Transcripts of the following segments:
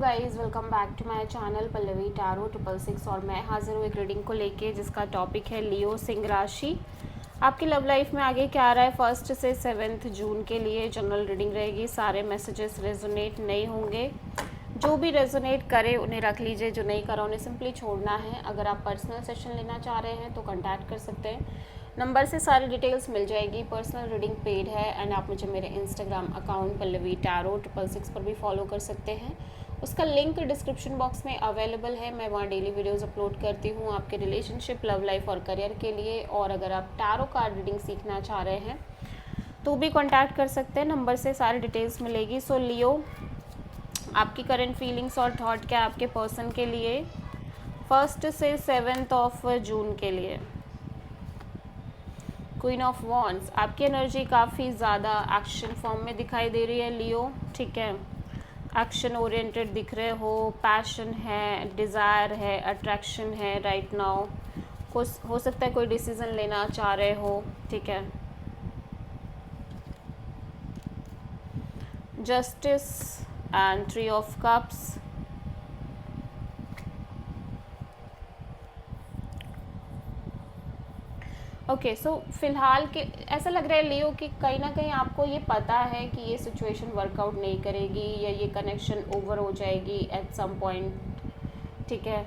Guys, welcome back to my channel Pallavi tarot 666 और मैं हाजिर हूँ एक रीडिंग को लेके जिसका टॉपिक है लियो सिंह राशि। आपकी लव लाइफ में आगे क्या आ रहा है 1 से 7 जून के लिए जनरल रीडिंग रहेगी। सारे मैसेजेस रेजोनेट नहीं होंगे, जो भी रेजोनेट करे उन्हें रख लीजिए, जो नहीं करा उन्हें सिंपली छोड़ना है। अगर आप पर्सनल सेशन लेना चाह रहे हैं तो कॉन्टैक्ट कर सकते हैं, नंबर से सारी डिटेल्स मिल जाएगी। पर्सनल रीडिंग पेड है एंड आप मुझे मेरे इंस्टाग्राम अकाउंट पल्लवी टैरो 666 पर भी फॉलो कर सकते हैं। उसका लिंक डिस्क्रिप्शन बॉक्स में अवेलेबल है। मैं वहाँ डेली वीडियोस अपलोड करती हूँ आपके रिलेशनशिप, लव लाइफ और करियर के लिए। और अगर आप टैरो कार्ड रीडिंग सीखना चाह रहे हैं तो भी कॉन्टैक्ट कर सकते हैं, नंबर से सारी डिटेल्स मिलेगी। सो लियो, आपकी करंट फीलिंग्स और थॉट क्या आपके पर्सन के लिए 1 से 7 जून के लिए। क्वीन ऑफ वॉन्ड्स, आपकी एनर्जी काफ़ी ज़्यादा एक्शन फॉर्म में दिखाई दे रही है लियो, ठीक है। एक्शन ओरिएंटेड दिख रहे हो, पैशन है, डिज़ायर है, अट्रैक्शन है राइट नाउ। कुछ हो सकता है कोई डिसीज़न लेना चाह रहे हो, ठीक है। Justice and 3 of cups, okay. So फिलहाल के ऐसा लग रहा है लियो कि कहीं ना कहीं आपको ये पता है कि ये सिचुएशन वर्कआउट नहीं करेगी या ये कनेक्शन ओवर हो जाएगी एट सम पॉइंट, ठीक है।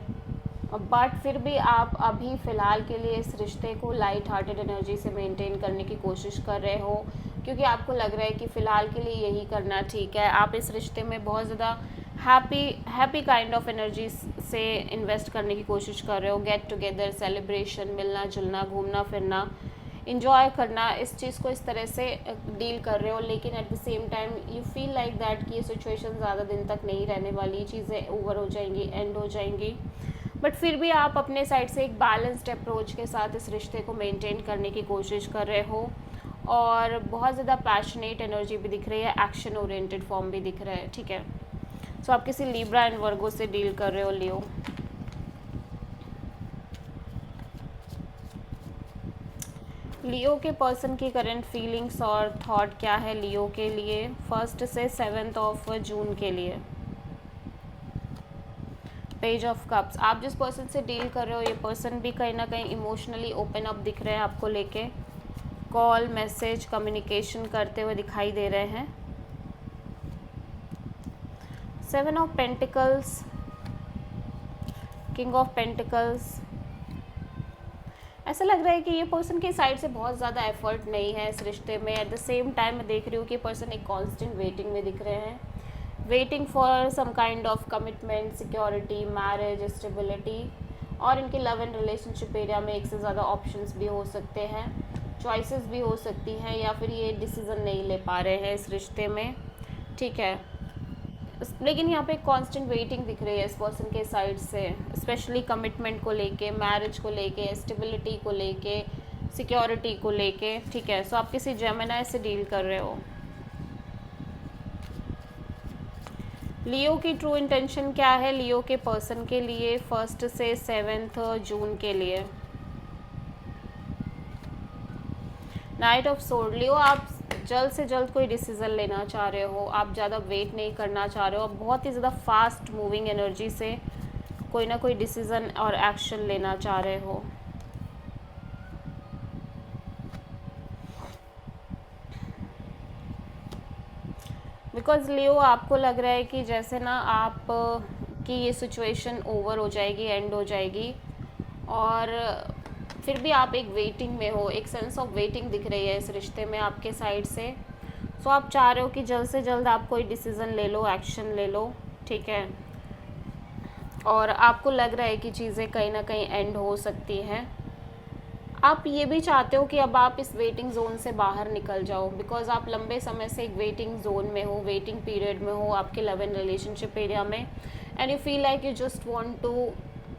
बट फिर भी आप अभी फ़िलहाल के लिए इस रिश्ते को लाइट हार्टेड एनर्जी से मेंटेन करने की कोशिश कर रहे हो, क्योंकि आपको लग रहा है कि फ़िलहाल के लिए यही करना ठीक है। आप इस रिश्ते में बहुत ज़्यादा हैप्पी काइंड ऑफ एनर्जी से इन्वेस्ट करने की कोशिश कर रहे हो। गेट टुगेदर, सेलिब्रेशन, मिलना जुलना, घूमना फिरना, इंजॉय करना, इस चीज़ को इस तरह से डील कर रहे हो। लेकिन at the same time you feel like that कि ये सिचुएशन ज़्यादा दिन तक नहीं रहने वाली, चीज़ें ओवर हो जाएंगी, एंड हो जाएंगी। बट फिर भी आप अपने साइड से एक बैलेंस्ड अप्रोच के साथ इस रिश्ते को मेंटेन करने की कोशिश कर रहे हो। और बहुत ज़्यादा पैशनेट एनर्जी भी दिख रही है, एक्शन ओरिएंटेड फॉर्म भी दिख रहा है, ठीक है। सो आप किसी लिब्रा एंड वर्गो से डील कर रहे हो लियो। लियो के पर्सन की करंट फीलिंग्स और थॉट क्या है लियो के लिए 1 से 7 जून के लिए। पेज ऑफ कप्स, आप जिस पर्सन से डील कर रहे हो ये पर्सन भी कहीं ना कहीं इमोशनली ओपन अप दिख रहे हैं आपको लेके। कॉल, मैसेज, कम्युनिकेशन करते हुए दिखाई दे रहे हैं। 7 of pentacles, king of pentacles, ऐसा लग रहा है कि ये पर्सन की साइड से बहुत ज़्यादा एफर्ट नहीं है इस रिश्ते में। एट द सेम टाइम मैं देख रही हूँ कि पर्सन एक कांस्टेंट वेटिंग में दिख रहे हैं, waiting for some kind of commitment, security, marriage, stability. और इनके लव एंड रिलेशनशिप एरिया में एक से ज़्यादा ऑप्शंस भी हो सकते हैं, चॉइसेस भी हो सकती हैं, या फिर ये डिसीज़न नहीं ले पा रहे हैं इस रिश्ते में, ठीक है। लेकिन यहाँ पे कांस्टेंट वेटिंग दिख रही है इस पर्सन के साइड से, स्पेशली कमिटमेंट को लेके, मैरिज को लेके, स्टेबिलिटी को लेके, सिक्योरिटी को लेके, ठीक है। सो आप किसी जेमिनी से डील कर रहे हो। लियो की ट्रू इंटेंशन क्या है लियो के पर्सन के लिए 1 से 7 जून के लिए। नाइट ऑफ सोर्ड, लियो आप जल्द से जल्द कोई डिसीज़न लेना चाह रहे हो, आप ज़्यादा वेट नहीं करना चाह रहे हो, आप बहुत ही ज़्यादा फास्ट मूविंग एनर्जी से कोई ना कोई डिसीज़न और एक्शन लेना चाह रहे हो। बिकॉज लियो आपको लग रहा है कि जैसे ना आप कि ये सिचुएशन ओवर हो जाएगी, एंड हो जाएगी, और फिर भी आप एक वेटिंग में हो, एक सेंस ऑफ वेटिंग दिख रही है इस रिश्ते में आपके साइड से। सो आप चाह रहे हो कि जल्द से जल्द आप कोई डिसीज़न ले लो, एक्शन ले लो, ठीक है। और आपको लग रहा है कि चीज़ें कहीं ना कहीं एंड हो सकती हैं। आप ये भी चाहते हो कि अब आप इस वेटिंग जोन से बाहर निकल जाओ, बिकॉज आप लंबे समय से एक वेटिंग जोन में हो, वेटिंग पीरियड में हो आपके लव एंड रिलेशनशिप एरिया में, and you feel like you just want to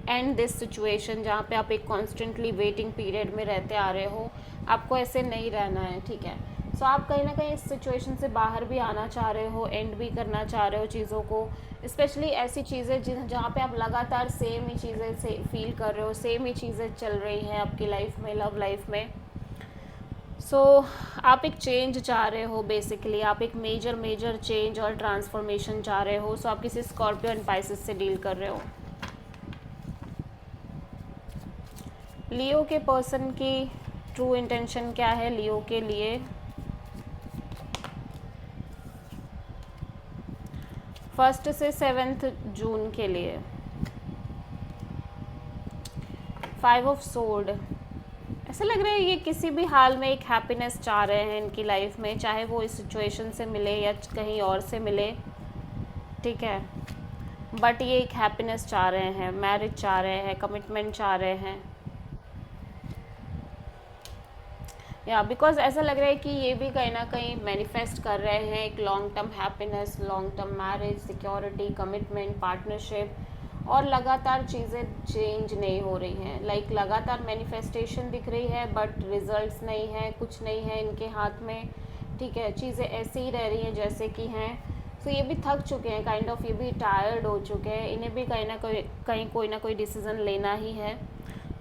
end this situation, जहाँ पे आप एक कॉन्स्टेंटली वेटिंग पीरियड में रहते आ रहे हो। आपको ऐसे नहीं रहना है, ठीक है। सो आप कहीं ना कहीं इस सिचुएशन से बाहर भी आना चाह रहे हो, एंड भी करना चाह रहे हो चीज़ों को, स्पेशली ऐसी चीज़ें जहाँ पे आप लगातार सेम ही चीज़ें से फील कर रहे हो, सेम ही चीज़ें चल रही हैं आपकी लाइफ में, लव लाइफ में। सो आप एक चेंज चाह रहे हो, बेसिकली आप एक मेजर चेंज और ट्रांसफॉर्मेशन चाह रहे हो. सो आप किसी स्कॉर्पियो एंड पाइसेस से डील कर रहे हो. लियो के पर्सन की ट्रू इंटेंशन क्या है लियो के लिए? 1 से 7 जून के लिए. 5 ऑफ सोर्ड. ऐसा लग रहा है ये किसी भी हाल में एक हैप्पीनेस चाह रहे हैं इनकी लाइफ में, चाहे वो इस सिचुएशन से मिले या कहीं और से मिले. ठीक है, बट ये एक हैप्पीनेस चाह रहे हैं, मैरिज चाह रहे हैं, कमिटमेंट चाह रहे हैं. या बिकॉज ऐसा लग रहा है कि ये भी कहीं ना कहीं मैनिफेस्ट कर रहे हैं एक long term happiness, long term marriage, security, commitment, partnership. और लगातार चीज़ें चेंज नहीं हो रही हैं. लाइक लगातार मैनिफेस्टेशन दिख रही है बट रिजल्ट्स नहीं है, कुछ नहीं है इनके हाथ में. ठीक है, चीज़ें ऐसे ही रह रही हैं जैसे कि हैं. सो ये भी थक चुके हैं काइंड ऑफ, ये भी टायर्ड हो चुके हैं. इन्हें भी कहीं कोई ना कोई डिसीज़न लेना ही है.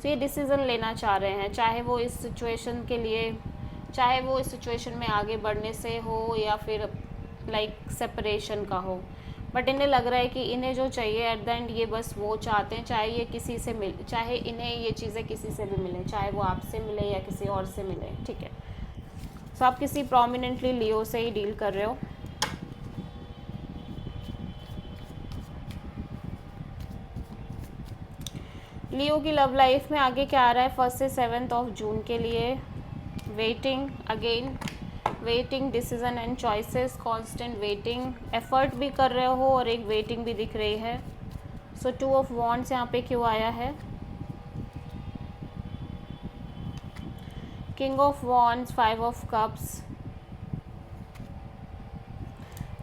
तो ये डिसीज़न लेना चाह रहे हैं, चाहे वो इस सिचुएशन के लिए, चाहे वो इस सिचुएशन में आगे बढ़ने से हो या फिर लाइक सेपरेशन का हो. बट इन्हें लग रहा है कि इन्हें जो चाहिए एट द एंड ये बस वो चाहते हैं, चाहे ये किसी से मिले, चाहे इन्हें ये चीज़ें किसी से भी मिले, चाहे वो आपसे मिले या किसी और से मिले. ठीक है, सो आप किसी प्रोमिनेंटली लियो से ही डील कर रहे हो. लियो की लव लाइफ में आगे क्या आ रहा है 1 से 7 ऑफ जून के लिए? Waiting, again waiting, decision and choices, constant waiting. Effort भी कर रहे हो और एक वेटिंग भी दिख रही है. सो 2 ऑफ वॉन्ड्स यहाँ पे क्यों आया है? King of wands, 5 of cups.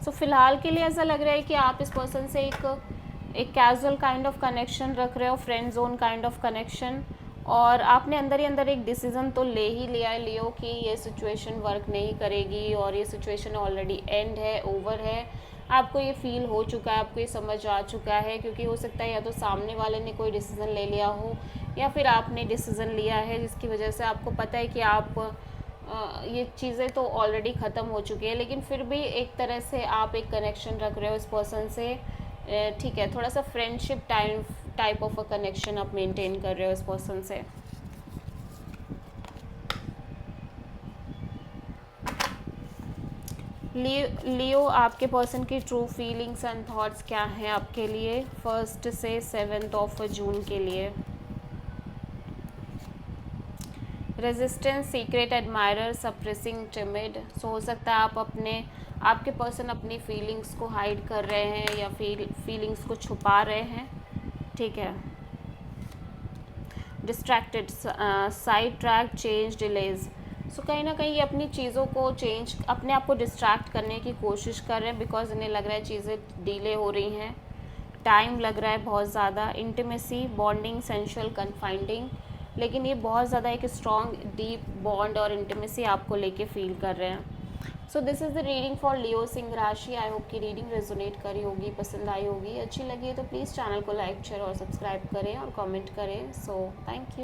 So फिलहाल के लिए ऐसा लग रहा है कि आप इस पर्सन से एक कैजुअल काइंड ऑफ कनेक्शन रख रहे हो, friend zone kind of connection. और आपने अंदर ही अंदर एक डिसीज़न तो ले ही लिया है लियो कि ये सिचुएशन वर्क नहीं करेगी और ये सिचुएशन ऑलरेडी एंड है, ओवर है. आपको ये फील हो चुका है, आपको ये समझ आ चुका है, क्योंकि हो सकता है या तो सामने वाले ने कोई डिसीज़न ले लिया हो या फिर आपने डिसीज़न लिया है जिसकी वजह से आपको पता है कि आप ये चीज़ें तो ऑलरेडी ख़त्म हो चुकी है, लेकिन फिर भी एक तरह से आप एक कनेक्शन रख रहे हो इस पर्सन से. ठीक है, थोड़ा सा friendship type of a connection आप मेंटेन कर रहे हो इस पर्सन से. लियो आपके पर्सन की ट्रू फीलिंग्स एंड थॉट्स क्या हैं आपके लिए 1 से 7 ऑफ जून के लिए? Resistance, secret admirer, suppressing, timid. So हो सकता है आपके पर्सन अपनी फीलिंग्स को हाइड कर रहे हैं या फीलिंग्स को छुपा रहे हैं. ठीक है, distracted, side track, change, delays. So कहीं ना कहीं ये अपनी चीज़ों को चेंज, अपने आप को डिस्ट्रैक्ट करने की कोशिश कर रहे हैं बिकॉज इन्हें लग रहा है चीज़ें डिले हो रही हैं, टाइम लग रहा है बहुत ज़्यादा. Intimacy, bonding, sensual, confiding. लेकिन ये बहुत ज़्यादा एक स्ट्रॉन्ग डीप बॉन्ड और इंटीमेसी आपको लेके फील कर रहे हैं. So this is the reading for Leo सिंह राशि. आई होप की रीडिंग रेजोनेट करी होगी, पसंद आई होगी. अच्छी लगी है तो प्लीज़ चैनल को लाइक, शेयर और सब्सक्राइब करें और कमेंट करें. So thank you.